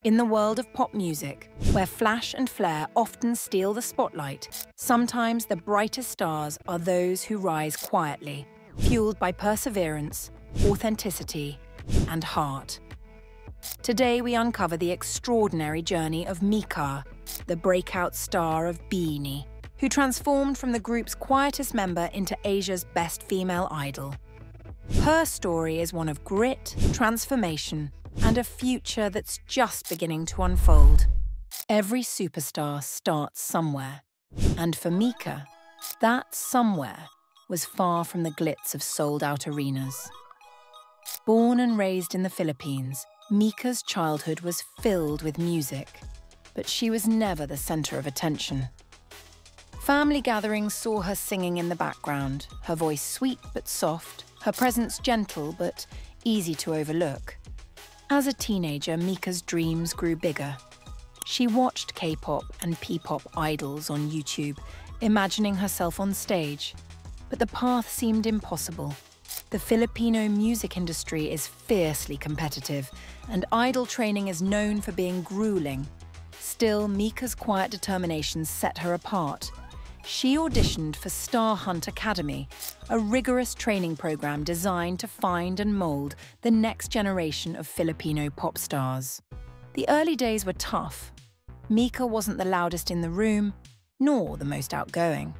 In the world of pop music, where flash and flair often steal the spotlight, sometimes the brightest stars are those who rise quietly, fueled by perseverance, authenticity, and heart. Today we uncover the extraordinary journey of Mikha, the breakout star of BINI, who transformed from the group's quietest member into Asia's best female idol. Her story is one of grit, transformation, and a future that's just beginning to unfold. Every superstar starts somewhere, and for Mikha, that somewhere was far from the glitz of sold-out arenas. Born and raised in the Philippines, Mikha's childhood was filled with music, but she was never the center of attention. Family gatherings saw her singing in the background, her voice sweet but soft, her presence gentle but easy to overlook. As a teenager, Mikha's dreams grew bigger. She watched K-pop and P-pop idols on YouTube, imagining herself on stage. But the path seemed impossible. The Filipino music industry is fiercely competitive, and idol training is known for being grueling. Still, Mikha's quiet determination set her apart. She auditioned for Star Hunt Academy, a rigorous training program designed to find and mold the next generation of Filipino pop stars. The early days were tough. Mikha wasn't the loudest in the room, nor the most outgoing.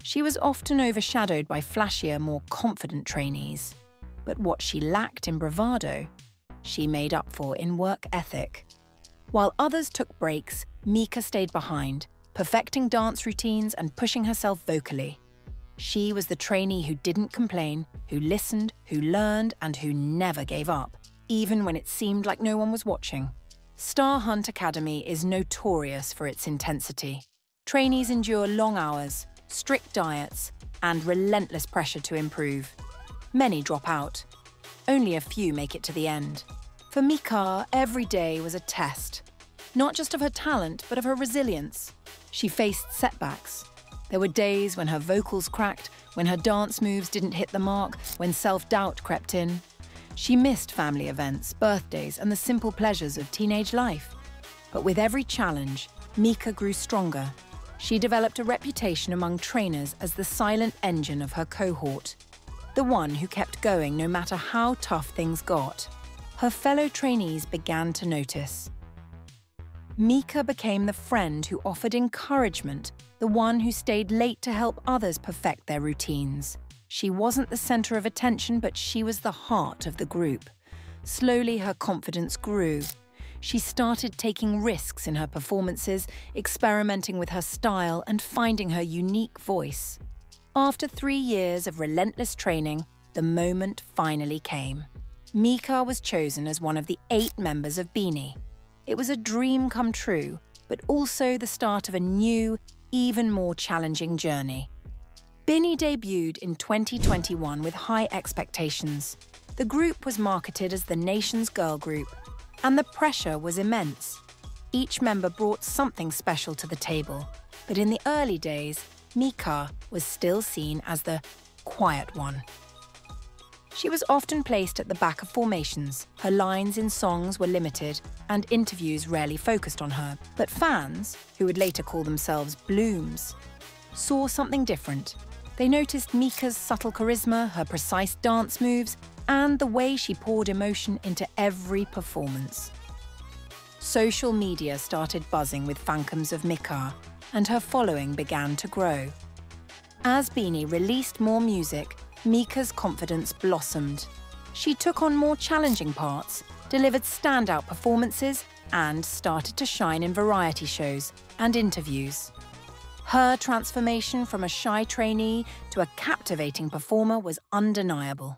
She was often overshadowed by flashier, more confident trainees. But what she lacked in bravado, she made up for in work ethic. While others took breaks, Mikha stayed behind, perfecting dance routines and pushing herself vocally. She was the trainee who didn't complain, who listened, who learned, and who never gave up, even when it seemed like no one was watching. Star Hunt Academy is notorious for its intensity. Trainees endure long hours, strict diets, and relentless pressure to improve. Many drop out. Only a few make it to the end. For Mikha, every day was a test, not just of her talent, but of her resilience. She faced setbacks. There were days when her vocals cracked, when her dance moves didn't hit the mark, when self-doubt crept in. She missed family events, birthdays, and the simple pleasures of teenage life. But with every challenge, Mikha grew stronger. She developed a reputation among trainers as the silent engine of her cohort, the one who kept going no matter how tough things got. Her fellow trainees began to notice. Mikha became the friend who offered encouragement, the one who stayed late to help others perfect their routines. She wasn't the center of attention, but she was the heart of the group. Slowly, her confidence grew. She started taking risks in her performances, experimenting with her style and finding her unique voice. After 3 years of relentless training, the moment finally came. Mikha was chosen as one of the 8 members of BINI. It was a dream come true, but also the start of a new, even more challenging journey. BINI debuted in 2021 with high expectations. The group was marketed as the nation's girl group, and the pressure was immense. Each member brought something special to the table, but in the early days, Mikha was still seen as the quiet one. She was often placed at the back of formations. Her lines in songs were limited, and interviews rarely focused on her. But fans, who would later call themselves blooms, saw something different. They noticed Mikha's subtle charisma, her precise dance moves, and the way she poured emotion into every performance. Social media started buzzing with phantoms of Mikha, and her following began to grow. As BINI released more music, Mikha's confidence blossomed. She took on more challenging parts, delivered standout performances, and started to shine in variety shows and interviews. Her transformation from a shy trainee to a captivating performer was undeniable.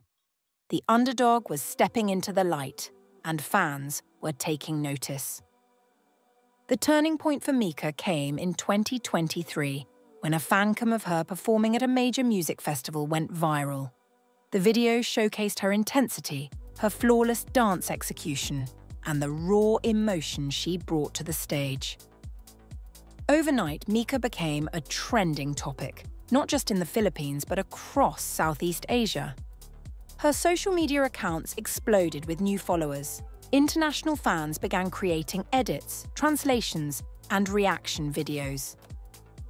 The underdog was stepping into the light, and fans were taking notice. The turning point for Mikha came in 2023, when a fancam of her performing at a major music festival went viral. The video showcased her intensity, her flawless dance execution, and the raw emotion she brought to the stage. Overnight, Mikha became a trending topic, not just in the Philippines, but across Southeast Asia. Her social media accounts exploded with new followers. international fans began creating edits, translations, and reaction videos.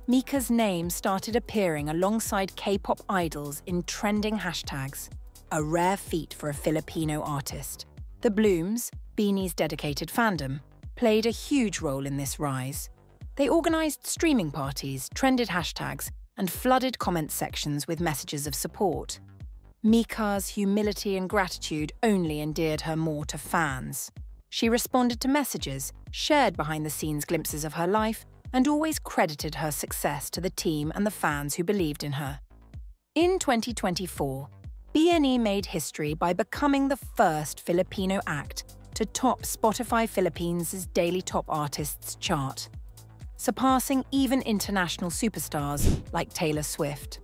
Mikha's name started appearing alongside K-pop idols in trending hashtags, a rare feat for a Filipino artist. The Blooms, BINI's dedicated fandom, played a huge role in this rise. They organised streaming parties, trended hashtags, and flooded comment sections with messages of support. Mikha's humility and gratitude only endeared her more to fans. She responded to messages, shared behind-the-scenes glimpses of her life, and always credited her success to the team and the fans who believed in her. In 2024, BINI made history by becoming the first Filipino act to top Spotify Philippines' Daily Top Artists chart, surpassing even international superstars like Taylor Swift.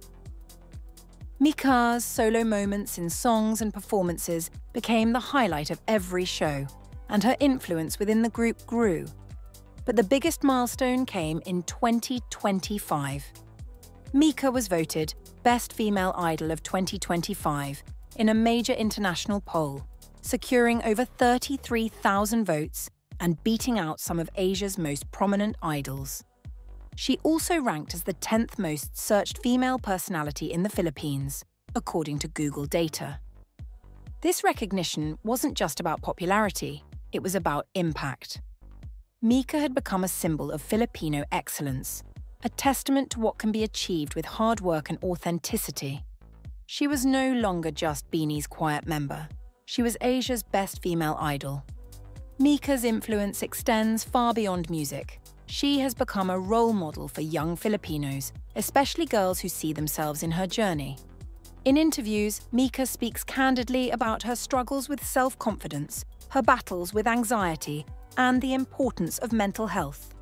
Mikha's solo moments in songs and performances became the highlight of every show, and her influence within the group grew. But the biggest milestone came in 2025. Mikha was voted Best Female Idol of 2025 in a major international poll, securing over 33,000 votes and beating out some of Asia's most prominent idols. She also ranked as the 10th most searched female personality in the Philippines, according to Google data. This recognition wasn't just about popularity, it was about impact. Mikha had become a symbol of Filipino excellence, a testament to what can be achieved with hard work and authenticity. She was no longer just BINI's quiet member. She was Asia's best female idol. Mikha's influence extends far beyond music. She has become a role model for young Filipinos, especially girls who see themselves in her journey. In interviews, Mikha speaks candidly about her struggles with self-confidence, her battles with anxiety, and the importance of mental health.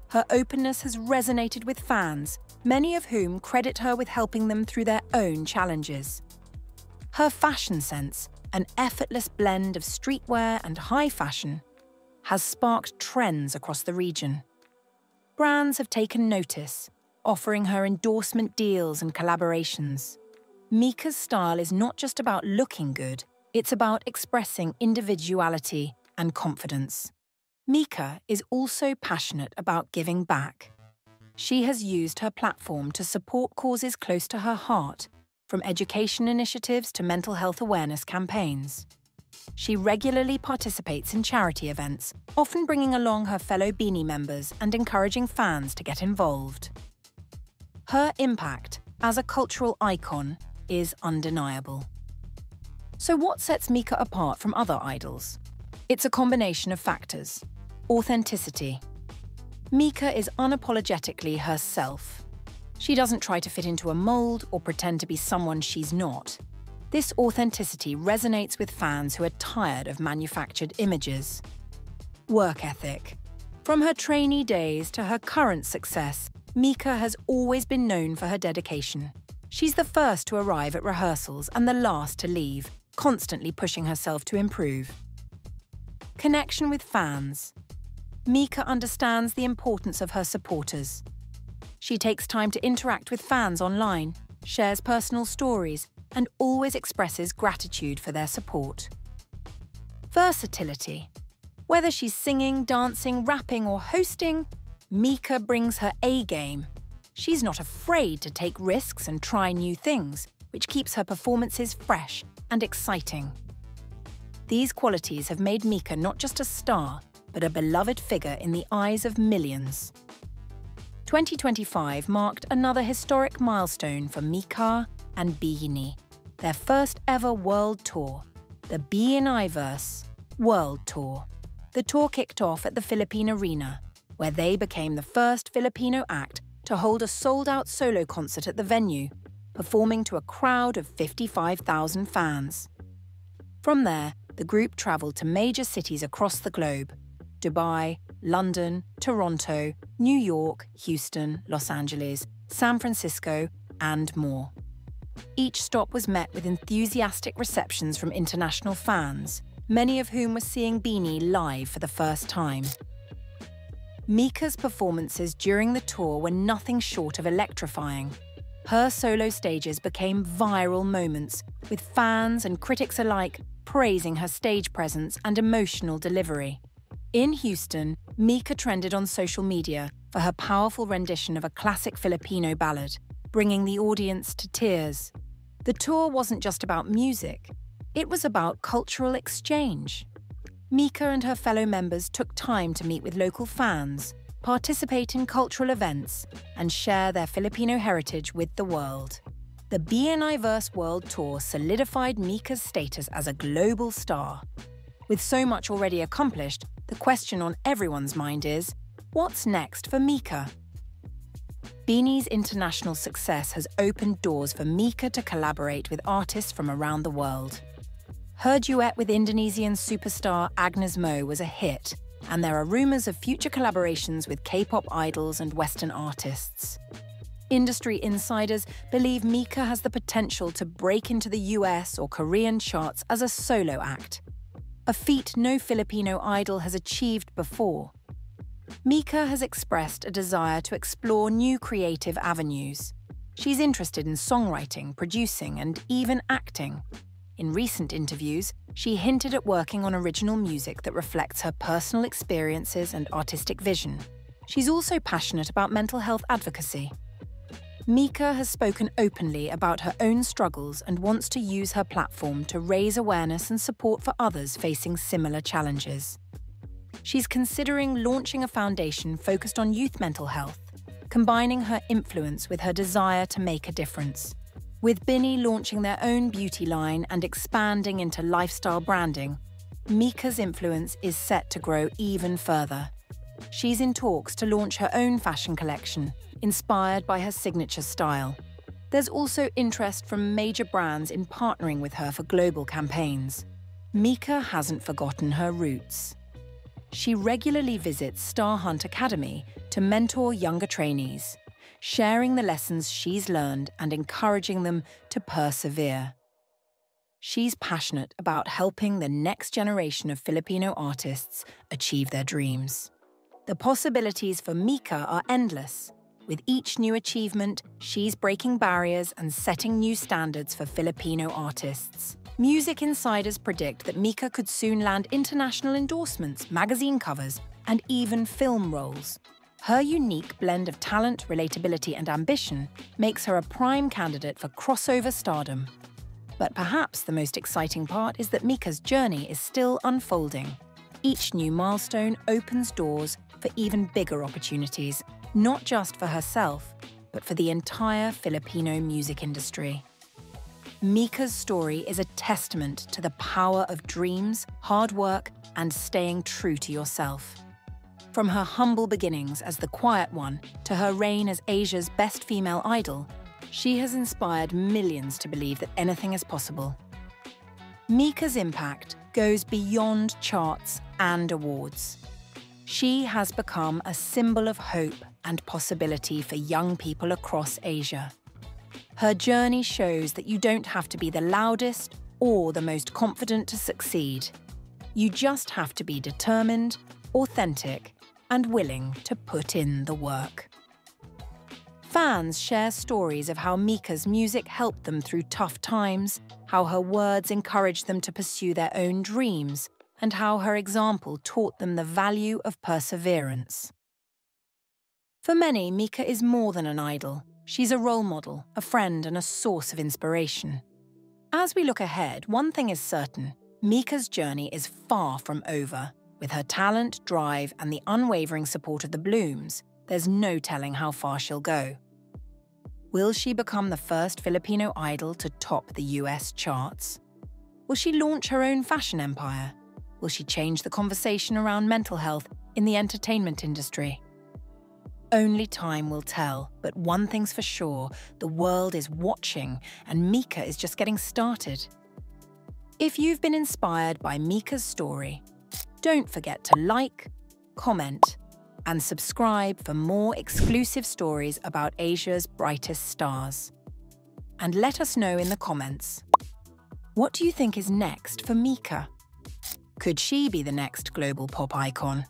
Her openness has resonated with fans, many of whom credit her with helping them through their own challenges. Her fashion sense, an effortless blend of streetwear and high fashion, has sparked trends across the region. Brands have taken notice, offering her endorsement deals and collaborations. Mikha's style is not just about looking good, it's about expressing individuality and confidence. Mikha is also passionate about giving back. She has used her platform to support causes close to her heart, from education initiatives to mental health awareness campaigns. She regularly participates in charity events, often bringing along her fellow BINI members and encouraging fans to get involved. Her impact as a cultural icon is undeniable. So what sets Mikha apart from other idols? It's a combination of factors. Authenticity. Mikha is unapologetically herself. She doesn't try to fit into a mold or pretend to be someone she's not. This authenticity resonates with fans who are tired of manufactured images. Work ethic. From her trainee days to her current success, Mikha has always been known for her dedication. She's the first to arrive at rehearsals and the last to leave, constantly pushing herself to improve. Connection with fans. Mikha understands the importance of her supporters. She takes time to interact with fans online, shares personal stories, and always expresses gratitude for their support. Versatility. Whether she's singing, dancing, rapping, or hosting, Mikha brings her A-game. She's not afraid to take risks and try new things, which keeps her performances fresh and exciting. These qualities have made Mikha not just a star, but a beloved figure in the eyes of millions. 2025 marked another historic milestone for Mikha and BINI, their first ever world tour, the BINIverse World Tour. The tour kicked off at the Philippine Arena, where they became the first Filipino act to hold a sold-out solo concert at the venue, performing to a crowd of 55,000 fans. From there, the group travelled to major cities across the globe: Dubai, London, Toronto, New York, Houston, Los Angeles, San Francisco, and more. Each stop was met with enthusiastic receptions from international fans, many of whom were seeing BINI live for the first time. Mikha's performances during the tour were nothing short of electrifying. Her solo stages became viral moments, with fans and critics alike praising her stage presence and emotional delivery. In Houston, Mikha trended on social media for her powerful rendition of a classic Filipino ballad, bringing the audience to tears. The tour wasn't just about music, it was about cultural exchange. Mikha and her fellow members took time to meet with local fans, participate in cultural events, and share their Filipino heritage with the world. The BINI Verse World Tour solidified Mikha's status as a global star. With so much already accomplished, the question on everyone's mind is, what's next for Mikha? BINI's international success has opened doors for Mikha to collaborate with artists from around the world. Her duet with Indonesian superstar Agnes Mo was a hit, and there are rumors of future collaborations with K-pop idols and Western artists. Industry insiders believe Mikha has the potential to break into the US or Korean charts as a solo act, a feat no Filipino idol has achieved before. Mikha has expressed a desire to explore new creative avenues. She's interested in songwriting, producing, and even acting. In recent interviews, she hinted at working on original music that reflects her personal experiences and artistic vision. She's also passionate about mental health advocacy. Mikha has spoken openly about her own struggles and wants to use her platform to raise awareness and support for others facing similar challenges. She's considering launching a foundation focused on youth mental health, combining her influence with her desire to make a difference. With BINI launching their own beauty line and expanding into lifestyle branding, Mikha's influence is set to grow even further. She's in talks to launch her own fashion collection, inspired by her signature style. There's also interest from major brands in partnering with her for global campaigns. Mikha hasn't forgotten her roots. She regularly visits Star Hunt Academy to mentor younger trainees, sharing the lessons she's learned and encouraging them to persevere. She's passionate about helping the next generation of Filipino artists achieve their dreams. The possibilities for Mikha are endless. With each new achievement, she's breaking barriers and setting new standards for Filipino artists. Music insiders predict that Mikha could soon land international endorsements, magazine covers, and even film roles. Her unique blend of talent, relatability, and ambition makes her a prime candidate for crossover stardom. But perhaps the most exciting part is that Mikha's journey is still unfolding. Each new milestone opens doors for even bigger opportunities, not just for herself, but for the entire Filipino music industry. Mikha's story is a testament to the power of dreams, hard work, and staying true to yourself. From her humble beginnings as the quiet one to her reign as Asia's best female idol, she has inspired millions to believe that anything is possible. Mikha's impact goes beyond charts and awards. She has become a symbol of hope and possibility for young people across Asia. Her journey shows that you don't have to be the loudest or the most confident to succeed. You just have to be determined, authentic, and willing to put in the work. Fans share stories of how Mikha's music helped them through tough times, how her words encouraged them to pursue their own dreams, and how her example taught them the value of perseverance. For many, Mikha is more than an idol. She's a role model, a friend, and a source of inspiration. As we look ahead, one thing is certain: Mikha's journey is far from over. With her talent, drive, and the unwavering support of the Blooms, there's no telling how far she'll go. Will she become the first Filipino idol to top the US charts? Will she launch her own fashion empire? Will she change the conversation around mental health in the entertainment industry? Only time will tell, but one thing's for sure: the world is watching, and Mikha is just getting started. If you've been inspired by Mikha's story, don't forget to like, comment, and subscribe for more exclusive stories about Asia's brightest stars. And let us know in the comments, what do you think is next for Mikha? Could she be the next global pop icon?